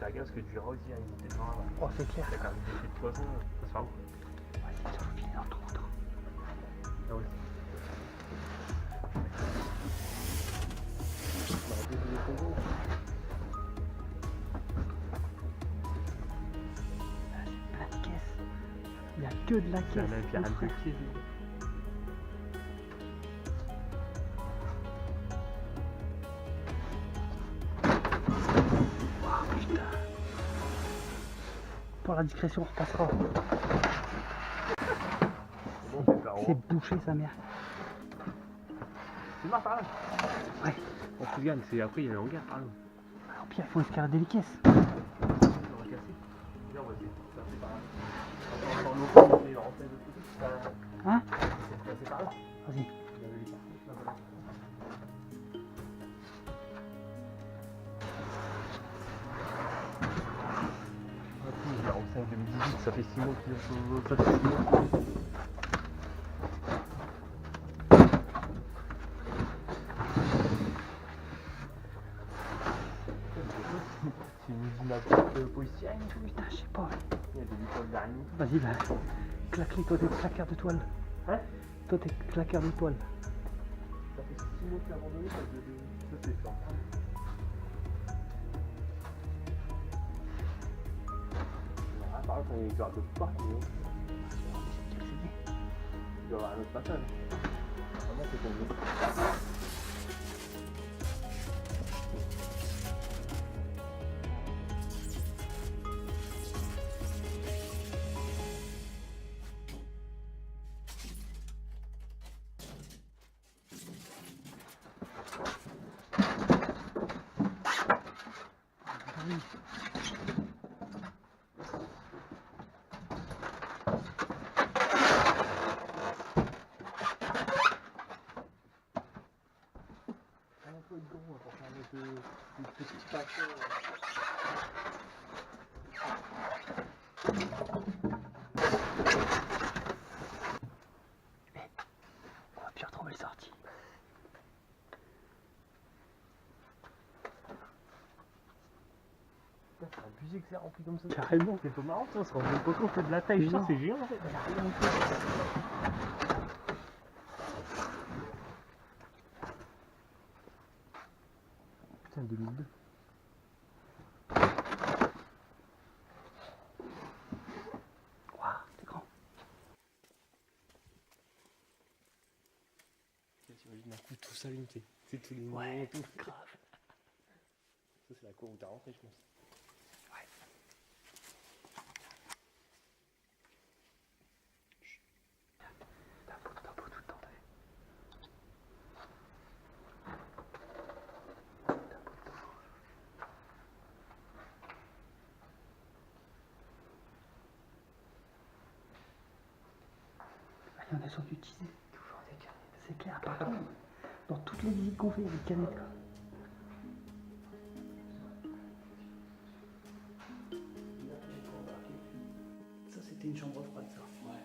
faire gaffe parce que du Jura aussi, il était pas. Oh, c'est clair. Il y a quand même des de poissons, ça se fait où? Vas-y, je refile dans ton temps. Ah oui. Plein de caisses. Il n'y a que de la Il y en caisse. a un mon frère. de pieds. Oh, putain. Pour la discrétion, on repassera. Bon, c'est par C'est bouché sa mère. C'est marre par là. Ouais. On se gagne, c'est après il y a un hangar par là. Alors pire, il faut escalader les caisses. On va casser. Viens, on va essayer de passer par là. On va faire l'eau, on va rentrer de l'autre côté. Hein? On va passer par là. Vas-y. Il y avait les cartouches là-bas. En 5 2018, ça fait 6 mois qu'il ça fait 6 mois. C'est une usine à policière et tout. Putain, je sais pas. Il y a des étoiles d'araignée. Vas-y, bah. Claque-les, toi, t'es claqueur de toile. Hein? Toi, t'es claqueur de toile. Ça fait 6 mois que j'ai abandonné parce que ça c'est ça. Voilà, par contre, il doit y avoir d'autres parcs. Il doit y avoir un autre passage. Vraiment, c'est tombé. Un peu de gros pour faire des petits paquets. On va plus retrouver le sortie. C'est abusé que c'est rempli comme ça. Carrément. C'est pas marrant, ça, on se rend pas compte de la taille. Non. C'est géant en fait. Putain, 2002. Waouh, t'es grand. T'imagines d'un coup tout s'allume, c'est tous les Ouais, moments et tout. grave. Ça, c'est la cour où t'as rentré, je pense. Ouais. T'as beau tout le temps, t'as vu. Allez, on a sans utiliser toujours des canettes. C'est clair, par contre, dans toutes les visites qu'on fait, il y a des canettes quoi. Ça, c'était une chambre froide, ça. Ouais.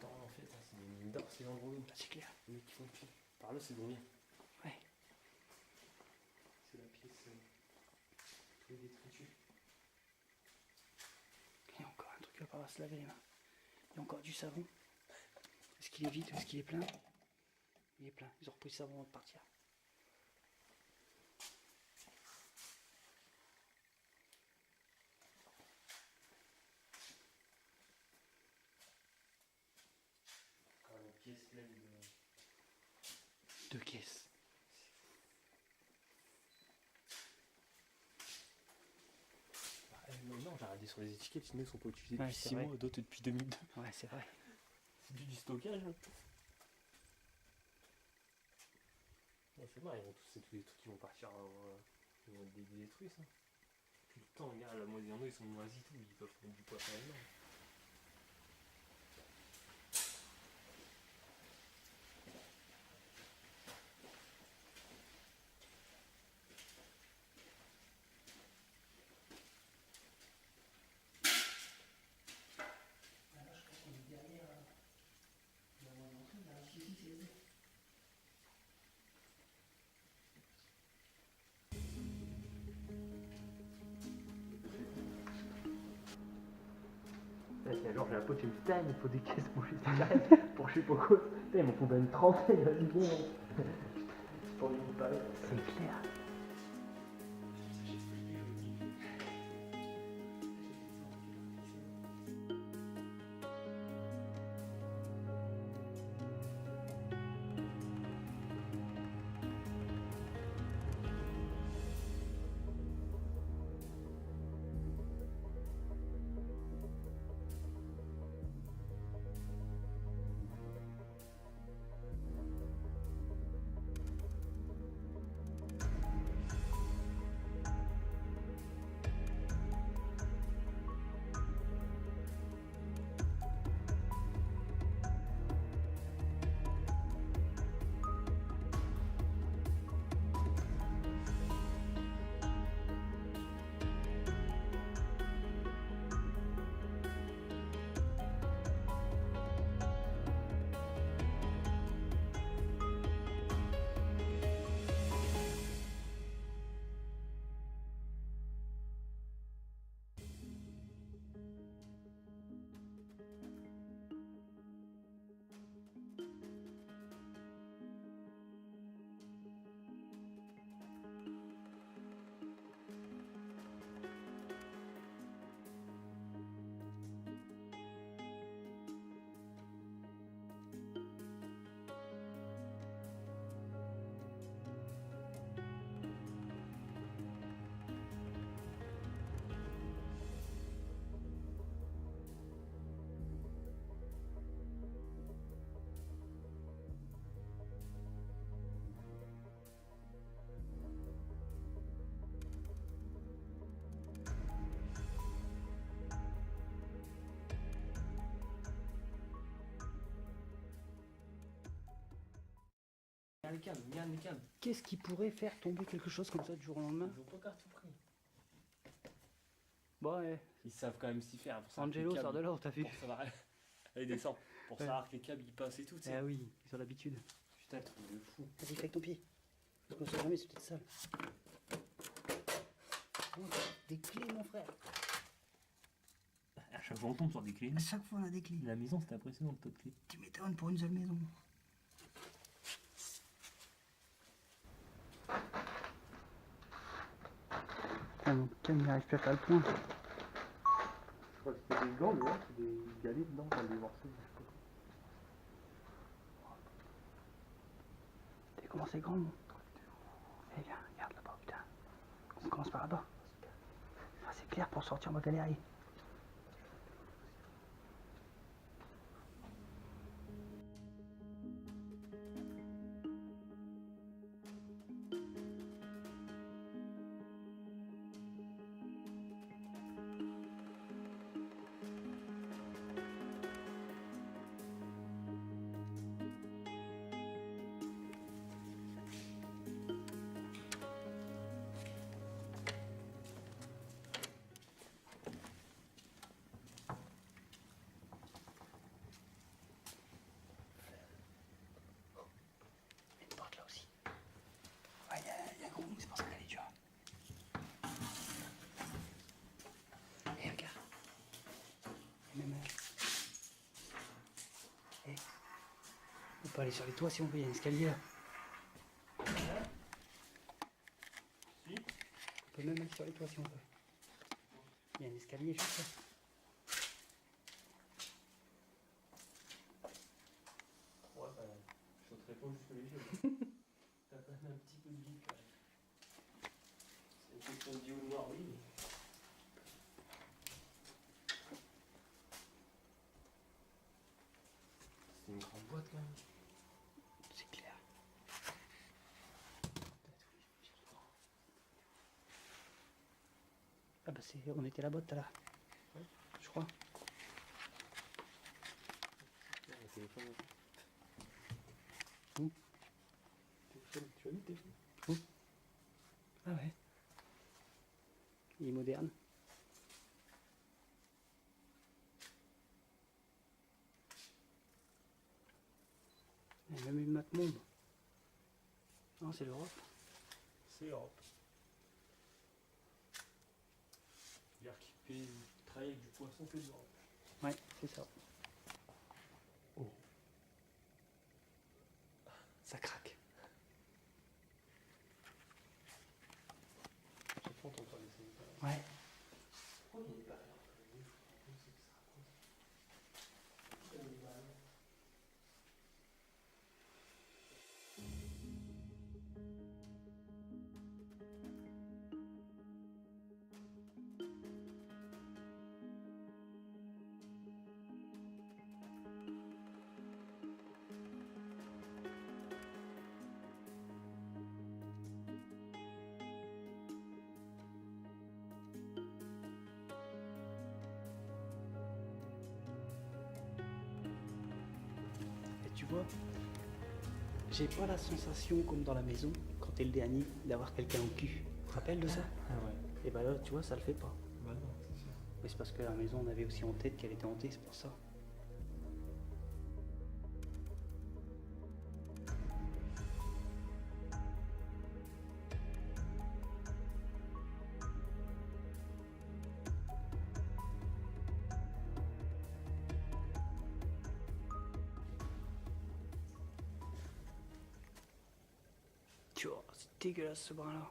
En fait, c'est une mine d'or, ces endroits-là. C'est clair. Les mecs qui font tout. Par là, c'est bon. Ouais. C'est la pièce. Les détritus. Il y a encore un truc à pas se laver les mains. Il y a encore du savon. Est-ce qu'il est vide? Est-ce qu'il est plein? Il est plein. Ils ont repris le savon avant de partir. Une pièce pleine de. 2 caisses. Non, j'ai regardé sur les étiquettes, sinon ils sont pas utilisés Ouais, depuis c'est 6 vrai. mois, d'autres depuis 2002. Ouais, c'est vrai. C'est du stockage. Hein. Ouais, c'est marrant, c'est tous les trucs qui vont partir Ils vont être détruits ça. Tout le temps, regarde, la moitié d'entre eux ils sont moisis tout, ils peuvent prendre du poids facilement. Genre j'ai un pote qui me dit putain il me faut des caisses pour juste pour je sais pas quoi. Putain il m'en faut bien une trentaine, vas-y bon. Pour une palette. C'est clair. Regarde les câbles. Qu'est-ce qui pourrait faire tomber quelque chose comme ça du jour au lendemain? Ils ont pas qu'à tout pris. Bon, ouais. Ils savent quand même s'y faire. Pour savoir Angelo que les sort de câbles- là, t'as vu? Pour savoir... Allez, descends. Pour Ouais. savoir que les câbles ils passent et tout, tu sais. Ah oui, ils ont l'habitude. Putain, truc de fou. Vas-y, fais avec ton pied. Parce qu'on sait jamais, c'est peut-être sale. Oh, des clés, mon frère. À chaque fois on tombe sur des clés. À chaque fois, on a des clés. La maison c'était impressionnant le taux de clés. Tu m'étonnes pour une seule maison. Putain, mon cam, il arrive plus à faire le point. Je crois que c'était des gants, là, c'est des galets dedans, enfin des morceaux, je sais pas. T'es comment c'est grand, mon. Eh viens, regarde là-bas, putain. On commence par là-bas. Ah, c'est clair, pour sortir, on va galérer. Une porte là aussi. Ouais, il y a un gros mou, c'est pour ça qu'elle est dure. Eh, regarde. Même. Eh. On peut aller sur les toits si on veut, il y a un escalier là. Si. On peut même aller sur les toits si on veut. Il y a un escalier juste là. Ouais, bah, je sauterai pas jusque les yeux. T'as quand même un petit peu de vide quand même. C'est une question de vie ou de mort, oui, mais... C'est une grande boîte quand même. C'est clair. Ah bah on était là-bas tout à l'heure. Ouais. Je crois. Le téléphone. Où? Téléphone, tu as mis le téléphone? Ah ouais. Il est moderne. Il y a même une map monde. Non, c'est l'Europe. C'est Europe. C'est-à-dire qu'il travaille avec du poisson que de l'Europe. Ouais, c'est ça. Oh. Ça craque. Chaque fois on t'entend laisser. Ouais. Pourquoi il n'est pas là? Et tu vois, j'ai pas la sensation comme dans la maison, quand t'es le dernier, d'avoir quelqu'un au cul. Tu te rappelles de ça? Ah ouais. Et bah là, tu vois, ça le fait pas. Bah non, c'est sûr. Mais c'est parce que la maison, on avait aussi en tête qu'elle était hantée, c'est pour ça. Tu vois, c'est dégueulasse ce brin-là. Moi,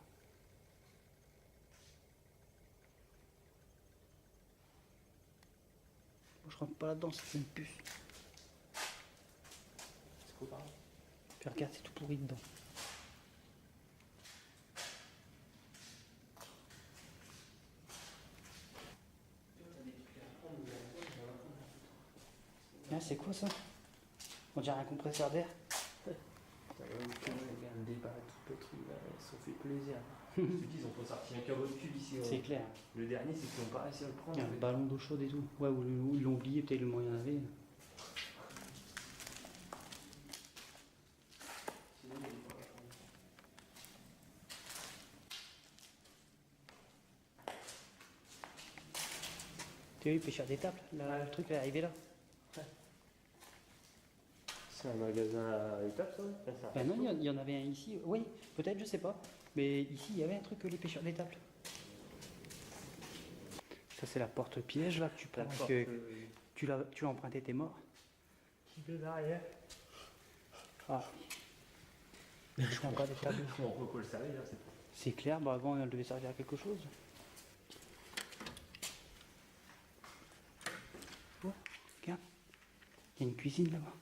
je rentre pas là-dedans, c'est une puce. C'est quoi par là? Puis regarde, c'est tout pourri dedans. Ah, c'est quoi ça? On dirait un compresseur d'air. Regarde, des bas tout petits, là, ils se sont fait plaisir. Je te dis, ils ont pas sorti un caveau de cube ici. C'est clair. Le dernier, c'est qu'ils n'ont pas réussi à le prendre. Il y a un ballon d'eau chaude et tout. Ouais, ou ils l'ont oublié, peut-être le moyen avait. Sinon, il est pas là. Tu as vu, pêcheur d'étape, là, le truc est arrivé là. C'est un magasin à étapes, ça? Enfin, c'est un Ben non, resto. il y en avait un ici. Oui, peut-être, je sais pas. Mais ici, il y avait un truc que les pêcheurs d'étape. Ça, c'est la porte piège là que tu prends. La porte, Que tu l'as emprunté, t'es mort. qui fait derrière. Ah. Je fais encore des tables. On peut pas le servir, là, c'est C'est clair, bah avant, elle devait servir à quelque chose. Oh, regarde. Il y a une cuisine là-bas.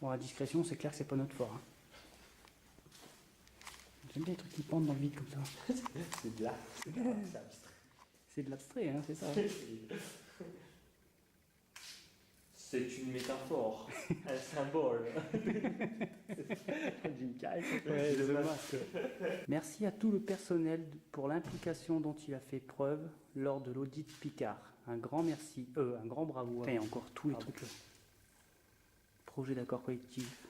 Bon, à discrétion, c'est clair que c'est pas notre fort. Hein. J'aime bien les trucs qui pendent dans le vide comme ça. c'est de là. C'est abstrait. C'est de l'abstrait, hein, c'est ça. C'est une métaphore, un symbole. Jim Carrey, Ouais, The Mask. Merci à tout le personnel pour l'implication dont il a fait preuve lors de l'audit Picard. Un grand merci, un grand bravo. Putain, il y a encore tous les trucs là. Projet d'accord collectif.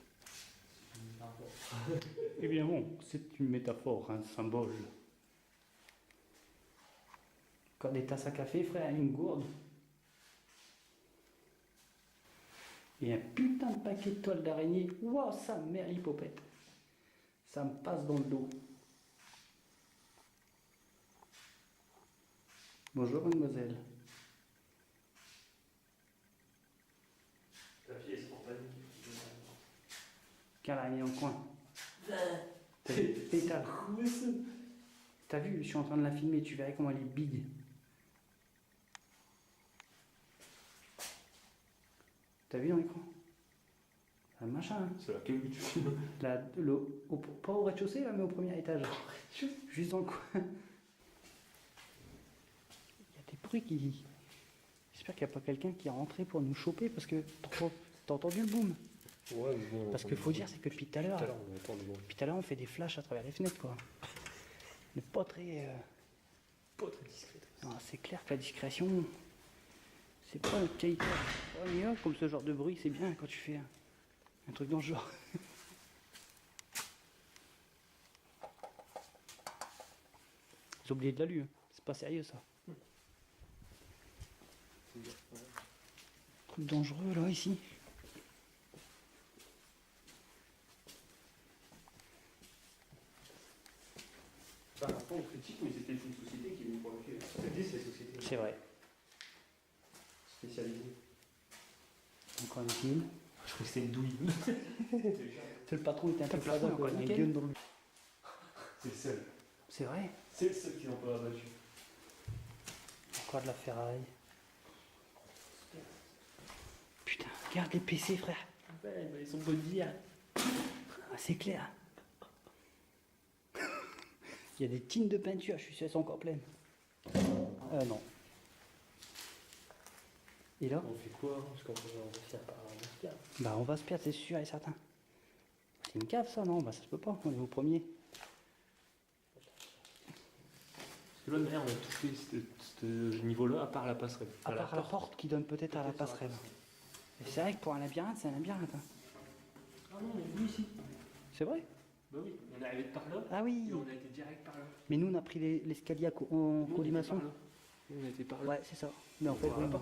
Évidemment, c'est une métaphore, un symbole. Encore des tasses à café, frère, une gourde. Et un putain de paquet de toiles d'araignée. Waouh, ça mère l'hypopète. Ça me passe dans le dos. Bonjour, mademoiselle. Ta fille est spontanée. Quelle araignée dans le coin. Pétale. T'as vu, je suis en train de la filmer, tu verrais comment elle est big. T'as vu dans l'écran? Un machin. Hein. C'est laquelle que tu filmes? Pas au rez-de-chaussée, là, mais au premier étage. Juste dans le coin. Il y a des bruits qui... J'espère qu'il n'y a pas quelqu'un qui est rentré pour nous choper parce que t'as entendu le boom? Ouais, mais bon. Parce qu'il faut dire, c'est que depuis tout à l'heure, on entend le bruit. on fait des flashs à travers les fenêtres, quoi. n'est pas très... Pas très discrète. Non, c'est clair que la discrétion, c'est pas notre qualité. Ouais, mais ouais, comme ce genre de bruit, c'est bien quand tu fais un truc dans ce genre. J'ai oublié de l'alu, hein. C'est pas sérieux ça. Truc dangereux là, ici. Par rapport aux critiques, mais c'était une société qui est venue pour le cul. C'était ces sociétés C'est vrai. spécialisées. Encore une pile. Je crois que c'était une douille. C'est le patron, il était un peu fada, quoi. Il y a nickel. une gueule dans le... C'est le seul. C'est vrai. C'est le seul qui n'ont pas abattu. Encore de la ferraille. Putain, regarde les PC, frère. Ouais, bah, ils sont bonnes dire. Ah, c'est clair. Il y a des tines de peinture, je suis sûr, elles sont encore pleines. Non. Et là? On fait quoi? Parce qu'on va se faire par un perdre. Bah, on va se perdre, c'est sûr et certain. C'est une cave, ça, non? Bah, ça se peut pas, on est au premier. Parce que là, derrière, on a tout fait ce niveau-là, à part la passerelle. À part la porte qui donne peut-être à la passerelle. Et c'est vrai que pour un labyrinthe, c'est un labyrinthe. Hein. Ah non, on est venu ici. C'est vrai? Bah oui, on est arrivé de par là. Ah oui. Et on a été direct par là. Mais nous, on a pris l'escalier en Nous, on était colimaçon. par là. Nous, on était par là. Ouais, c'est ça. Mais en fait, Voilà. oui.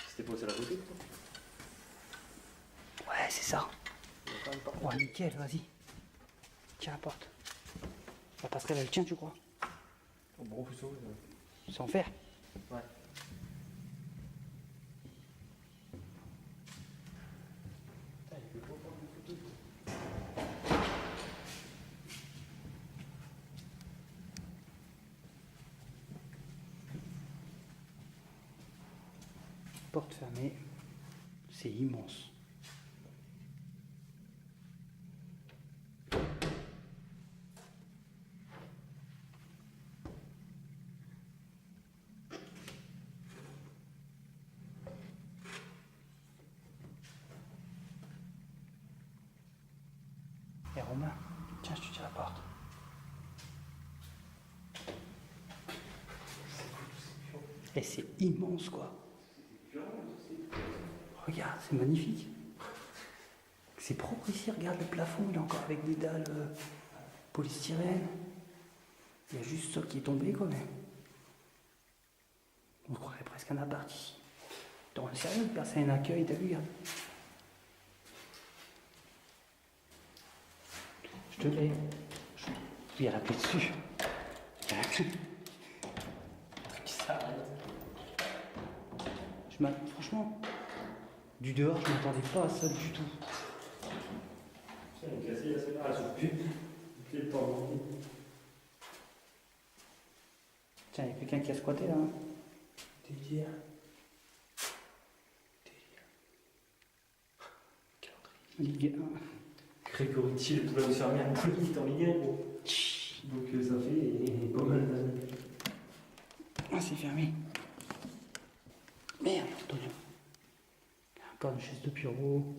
C'était posé à la côté, toi. Ouais, c'est ça. On a quand même pas. Ouais, nickel, vas-y. Tiens la porte. La passerelle, elle tient, tu crois? Oh, bon, plus haut. C'est en fer. Ouais. Putain, il peut pas prendre une photo. Porte fermée. C'est immense. Et Romain, tiens, je te tiens la porte. Et c'est immense, quoi. Regarde, c'est magnifique. C'est propre ici, regarde le plafond, il est encore avec des dalles polystyrène. Il y a juste ça qui est tombé, quoi, mais... On croirait presque un appart ici. T'en es sérieux, personne un accueil, t'as vu, regarde. Je te l'ai. Il y a la plaie dessus. Franchement, du dehors, je m'attendais pas à ça du tout. Tiens, il est cassé la séparation. Depuis le temps. Tiens, il y a quelqu'un qui a squatté là. Hein. Délire. Ligue 1. Grégory Thiel pouvait nous faire merde pour limite en Ligue 1, gros. Donc ça fait pas mal d'années. Ah, c'est fermé. Merde, Antonio. Encore une chaise de bureau.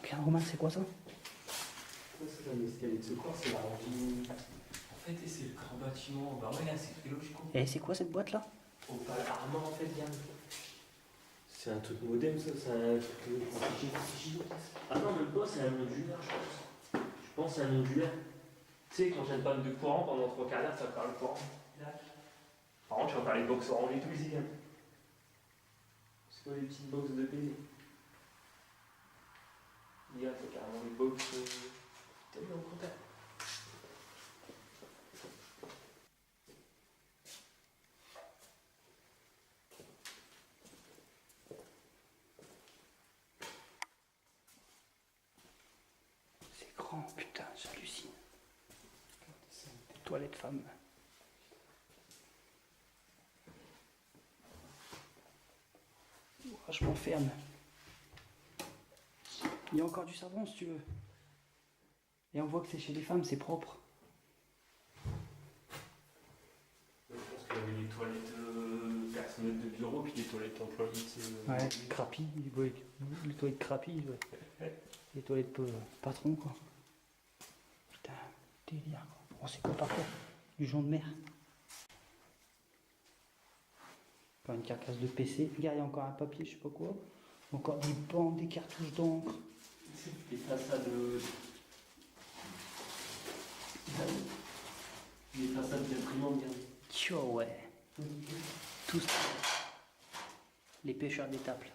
Regarde, Romain, c'est quoi ça? C'est un escalier de secours, c'est la rangée. En fait, c'est le grand bâtiment. Bah ouais, là, c'est très logique. Et c'est quoi cette boîte là? Au Pal Armand, en fait, regarde. C'est un truc modem, ça, c'est un truc. Ah non, même pas, c'est un ondulaire, je pense. Je pense que c'est un ondulaire. Tu sais, quand j'ai une panne de courant pendant 3 quarts d'heure, ça perd le courant. Par contre, tu vas faire les box orange et tout ici. Hein. C'est quoi les petites box de PC? Il y a carrément les box. T'as mis en contact. putain, j'hallucine. Toilette femme. Oh, je m'enferme. Il y a encore du savon si tu veux. Et on voit que c'est chez les femmes, c'est propre. Je pense qu'il y avait des toilettes personnelles de bureau, puis des toilettes employées. Ouais, crapi, les toilettes crapi, ouais. Les toilettes patron, quoi. Putain, délire, quoi. Oh, c'est quoi par contre? Du jonc de mer. Encore une carcasse de PC. Regarde, il y a encore un papier, je sais pas quoi. Encore des bandes, des cartouches d'encre. Des façades. Des façades d'imprimantes, regarde. Tio, ouais. Tous les pêcheurs d'étaples.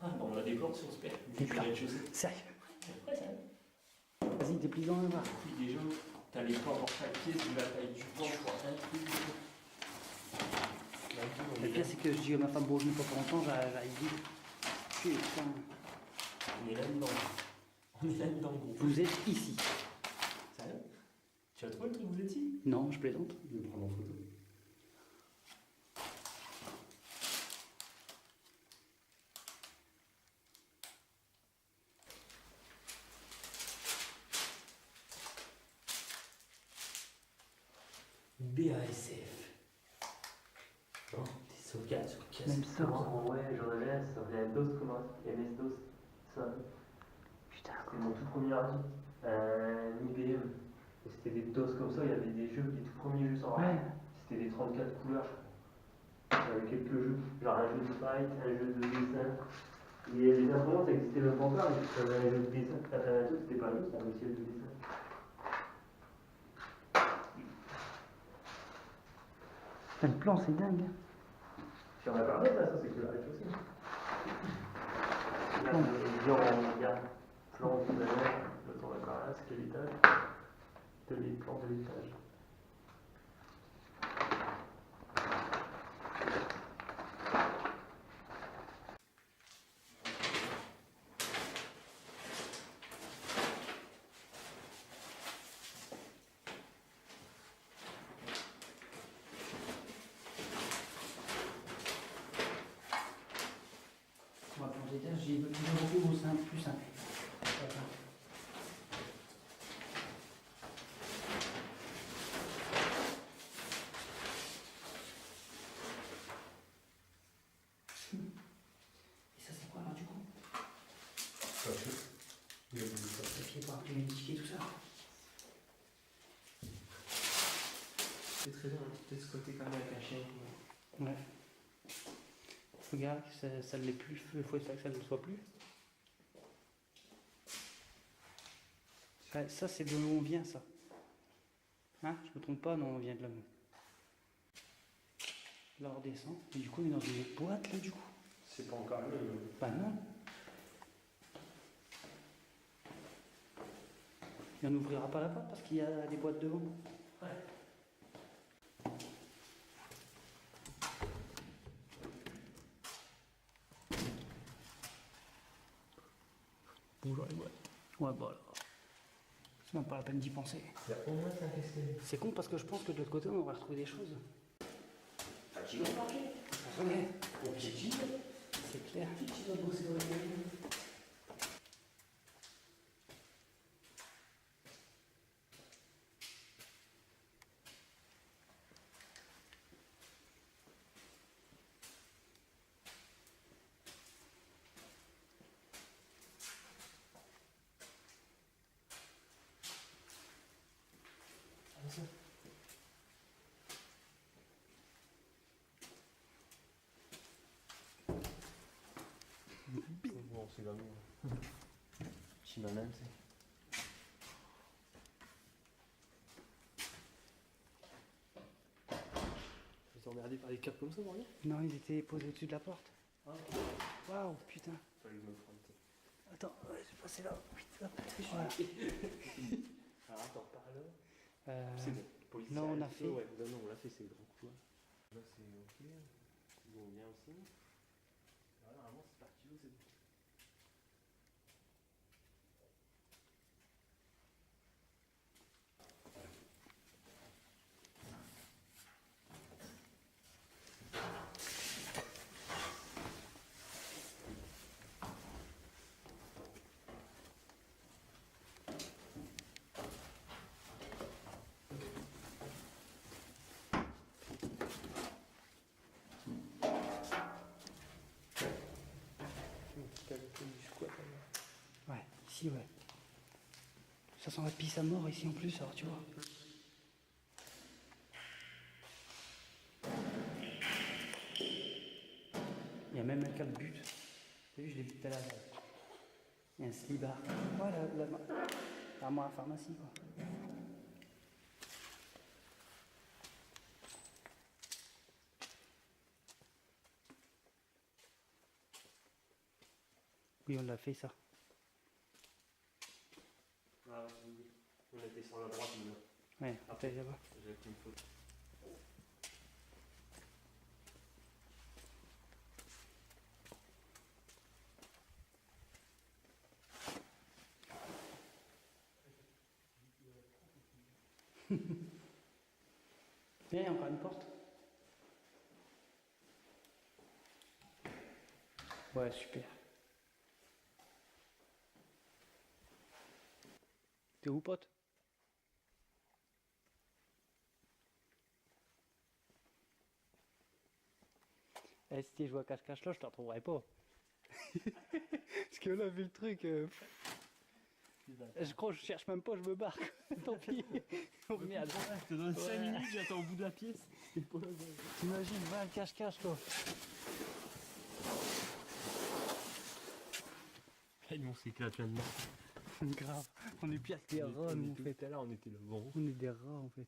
Ah, bon, on a des plantes si on se perd. Des plantes. Sérieux? Ouais, sérieux. Vas-y, déplie-en un, va. Puis déjà, t'as les plantes pour chaque pièce, de la taille du plan, je crois. Le pire, c'est que je dis à ma femme, bon, je ne pas pour longtemps, j'arrive vite. Putain. On est là-dedans. On est là-dedans, gros. Vous êtes ici. Sérieux? Tu as trouvé le truc, vous êtes ici? Non, je plaisante. Je vais me prendre en photo. BASF. Non, des sauvegardes sur casse. Même ça, quoi. Ouais, j'en avais un, ça s'appelait DOS, comment? MS-DOS. Ça. Putain, C'était mon tout premier ordi. Un IBM. Et c'était des DOS comme ça, il y avait des jeux, les tout premiers jeux sans ouais. C'était des 34 couleurs, je crois. Il y avait quelques jeux, genre un jeu de fight, un jeu de dessin. Et les imprimantes, ça existait même pas encore, mais tu avais un jeu de dessin. T'as fait un truc, c'était pas un jeu, c'était un logiciel de dessin. Putain, le plan, c'est dingue. Si on a parlé de ça, c'est que la rez-de-chaussée. Là, on regarde plan de la mer, là, on a encore là, c'est quel étage? De les plans de l'étage. On va prendre l'étage, j'ai beaucoup simple, plus simple. Et ça, c'est quoi alors du coup? Papier pour imprimer les tickets, tout ça. C'est très bien, peut-être ce côté quand même avec un chien. Ouais. Regarde, ça ne l'est plus, il faut que ça ne le soit plus. Ça c'est de où on vient, ça. Hein? Je me trompe pas, non, on vient de là. Là, on redescend. Et du coup, on est dans une boîte, là, du coup. C'est pas encore le. Bah non. Et on n'ouvrira pas la porte parce qu'il y a des boîtes devant. Ouais. Bonjour les boîtes. Ouais, bah alors. C'est même pas la peine d'y penser. Il y a au moins 5 escaliers. C'est con parce que je pense que de l'autre côté, on aurait retrouvé des choses. Qui va marcher? Ouais, Au pied, c'est clair. qui va bosser dans les galeries? Bon, c'est là nous. Chimamanda, c'est. Vous êtes emmerdé par les câbles comme ça, Mario? Non, ils étaient posés au-dessus de la porte. Ah, Waouh, putain. fallait que je me prenne. Attends, ouais, je vais passer là. Putain, voilà. Ah, attends, par là. C'est bon. Policier, non, on a fait. Ouais, non, on l'a fait, c'est le grand couloir. Là, c'est ok. Bon, bien aussi. Voilà, normalement, c'est parti, c'est bon. Ouais, ici, ouais. Ça sent la pisse à mort ici en plus, alors tu vois. Il y a même un calbut. T'as vu, je l'ai vu tout à l'heure. Il y a un slibard. Voilà, l'armoire à pharmacie, quoi. Oui, on l'a fait, ça. Ah, oui. On était sur la droite, mais Ouais, après, là-bas. j'avais pris une photo. Il y a encore une porte. Ouais, super. T'es où, pote? Eh, si t'es joué à cache-cache là, je te retrouverai pas. Parce que là, vu le truc, je crois que je cherche même pas, je me barre. Tant pis. Oh merde. Je te donne 5 minutes, j'attends au bout de la pièce. T'imagines, va un cache-cache, toi. Ils m'ont s'éclaté là-dedans. Grave. On est pire que des rats, nous, en fait. Tout à l'heure, on était le bon. On est des rats, en fait.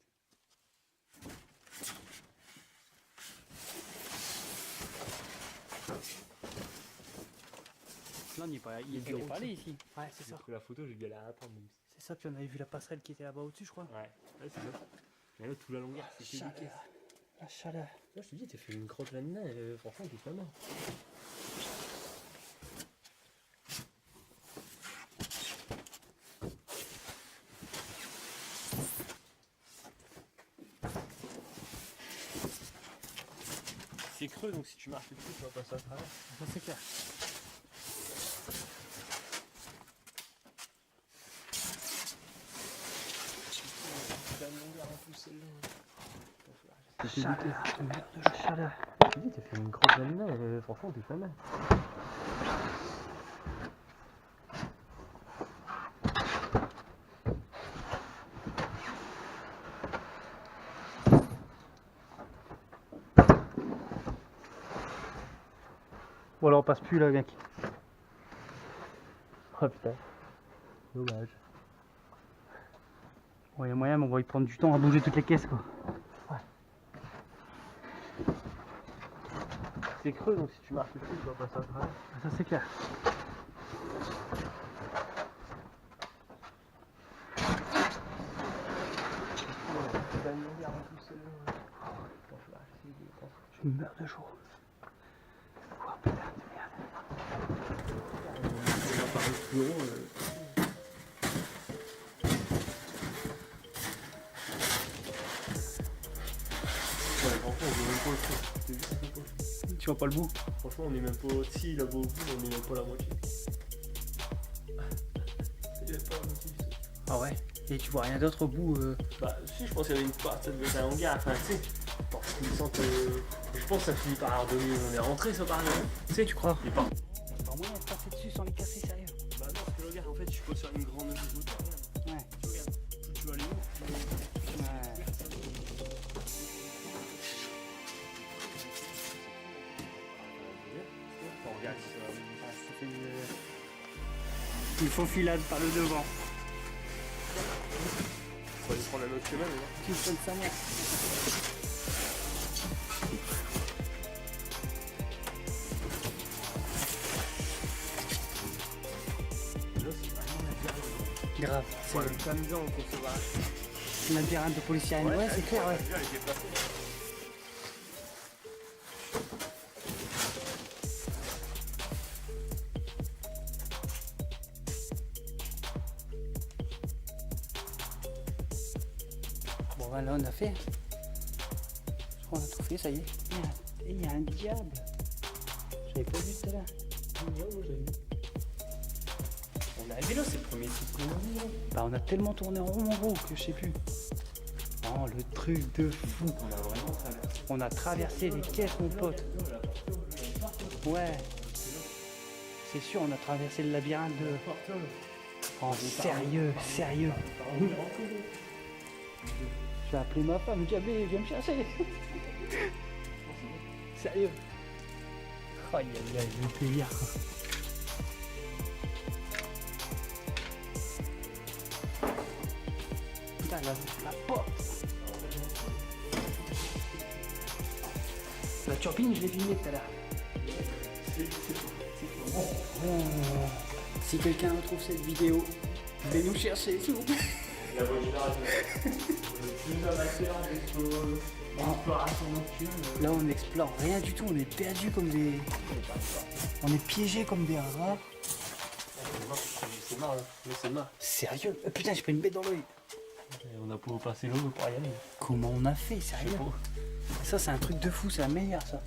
Là, on n'y est pas, il est pas allé ici. Ouais, c'est J'ai ça. pris la photo, j'ai galéré à attendre. C'est ça, puis on avait vu la passerelle qui était là-bas au-dessus, je crois. Ouais, c'est ça. Mais là, tout la longueur, c'était des caisses. La chaleur. Là, je te dis, t'as fait une crotte là-dedans, franchement, t'es pas mal. C'est creux, donc si tu marches dessus, tu vas passer à travers. Ça, c'est clair. La longueur en plus, celle-là. Chaleur, merde de la chaleur. Je te dis, t'as fait une crotte là-dedans, franchement, t'es pas mal. Bon, alors on passe plus là, mec. Oh putain. Dommage. Bon, il y a moyen, mais on va y prendre du temps à bouger toutes les caisses, quoi. C'est creux, donc si tu marches dessus, tu vas passer à travers. Ça, c'est clair. La longueur en plus, celle-là. Je meurs de chaud. Oh putain de merde. On va parler plus haut. Ouais, franchement, on est même pas au fond. T'as vu, c'est pas. Tu vois pas le bout? Franchement, on est même pas. Si, là-bas au bout, on est même pas la moitié. C'est même pas la moitié du truc. Ah ouais? Et tu vois rien d'autre au bout Bah, si, je pense qu'il y avait une part, ça devait être un hangar. Enfin, tu sais, je sens que. Je pense que ça finit par redonner. On est rentré, ça par là. Tu sais, tu crois? Et par. Il y a pas moyen de passer dessus sans les casser, sérieux. Bah, non, parce que le hangar, en fait, je suis pas sur une grande hauteur. Regarde. Ouais. Tu regardes. Tu vas aller où? Ouais. On regarde si ça va. Ah, ça fait une faufilade par le devant. On va aller prendre un autre chemin, mais là. Tu me donnes sa mère. Là, c'est vraiment la galère. Grave. C'est le samedi en conservation. labyrinthe de policier. Ouais, c'est clair, ouais. Bon, bah, là, on a fait. Je crois qu'on a tout fait, ça y est. Il y a un diable. J'avais pas vu tout à l'heure. On a vu là, c'est le premier truc qu'on a vu. Bah, on a tellement tourné en rond, en gros, que je sais plus. Oh, le truc de fou. On a vraiment traversé. On a traversé les caisses, mon pote. Ouais. C'est sûr, on a traversé le labyrinthe de... Oh, sérieux, sérieux. Je vais appeler ma femme, Gabé, viens me chercher. Sérieux. Aïe, aïe, aïe, le plaisir. Putain, la porte. La turbine, je l'ai filmée tout à l'heure. Oh. Si quelqu'un retrouve cette vidéo, venez nous chercher, s'il vous plaît. La bonne génération. Le plus amateur d'exploration nocturne. Là, on n'explore rien du tout, on est perdu comme des... On est piégé comme des rats. C'est marrant, mais c'est marrant. Sérieux? Putain, j'ai pris une bête dans l'œil. On a pas passé l'eau pour y aller. Comment on a fait, sérieux? Ça, c'est un truc de fou, c'est la meilleure, ça.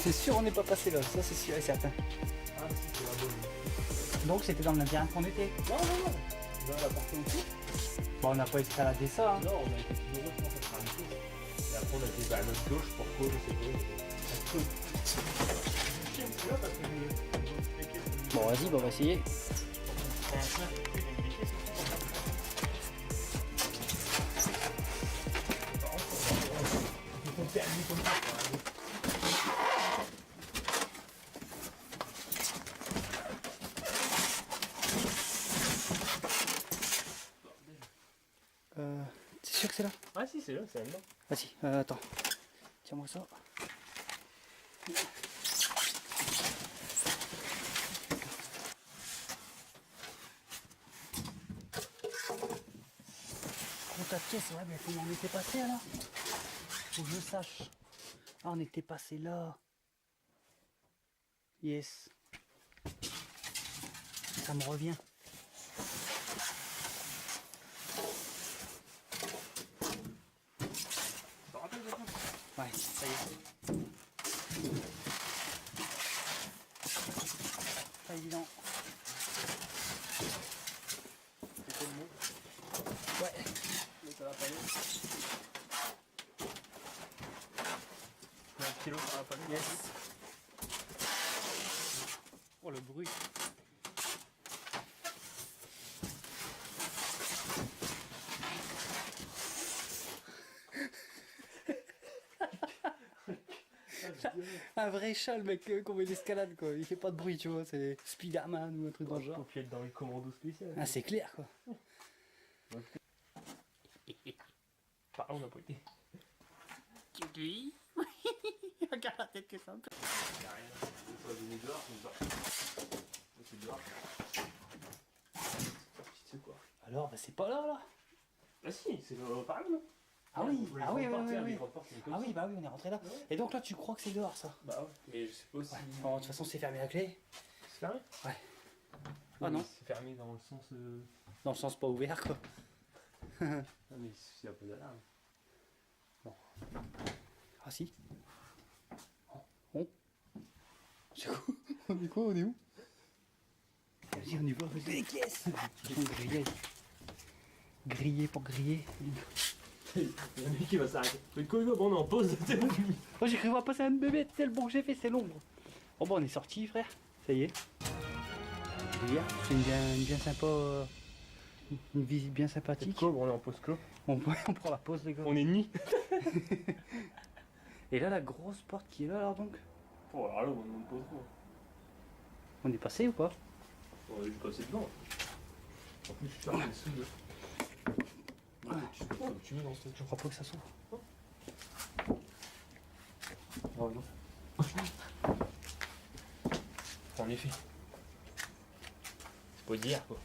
C'est sûr, on n'est pas passé là, ça c'est sûr et certain. Ah si, c'est la bonne. Donc c'était dans le labyrinthe qu'on était. Non, non, non. On va la porter au-dessus. Bon, on n'a pas escaladé ça. Hein. Non, on a été tout droit, je pense que ça sera une chose. Et après, on a été vers notre gauche, pourquoi, je sais pas. C'est là parce que Bon, vas-y, bon, on va essayer. T'es sûr que c'est là? Ah si, c'est là, c'est là. Vas-y, attends. Tiens-moi ça. Ta pièce, ouais, mais comment on était passé là? Faut que je sache. Ah, on était passé là. Yes. Ça me revient. Ouais, ça y est. Pas évident. Ouais. Mais ça va pas aller. Un kilo, ça va pas aller. Yes. Oh le bruit. Un vrai chat, le mec, qu'on met l'escalade, quoi. Il fait pas de bruit, tu vois. C'est Spider-Man ou un truc dans le genre. Faut plus être dans les commandos spéciaux. Ah, c'est clair, quoi. Enfin, on n'a pas été. Oui. Regarde la tête que ça. Il n'y a rien. On va venir dehors, on va. C'est dehors. C'est quoi? Alors, bah, c'est pas là. Ah si, c'est par là, non? Ah oui, ah oui, oui, oui, oui. Ah Ah oui, bah oui, on est rentré là. Et donc là, tu crois que c'est dehors, ça? Bah ouais, mais je sais pas si... Ouais. Bon, de toute façon, c'est fermé à clé. C'est fermé? Ouais. Ah non. C'est fermé dans le sens... Dans le sens pas ouvert, quoi. Ah mais il y a pas d'alarme. Bon. Ah si. On. C'est quoi? On est quoi? On est où? Vas-y, on y va. Vas-y. Yes. Grillé. Grillé pour griller. Il y a un mec qui va s'arrêter. Mais quoi, bon, on est en pause. Oh, j'ai cru voir passer un bébé. C'est le bon que j'ai fait, c'est l'ombre. Bon, bon, on est sorti, frère. Ça y est. C'est une bien sympa. Une visite bien sympathique. Quoi, bon, on est en pause clos. On prend la pause, les gars. On est ni. Et là, la grosse porte qui est là, alors donc. Oh, alors là, on est en pause trop. On est passé ou pas? On est juste passé devant. En plus, je suis fermé sous deux. Ouais. Tu mets dans ce truc. Je crois pas que ça s'ouvre. Oh non. On effet. C'est pas d'hier, quoi.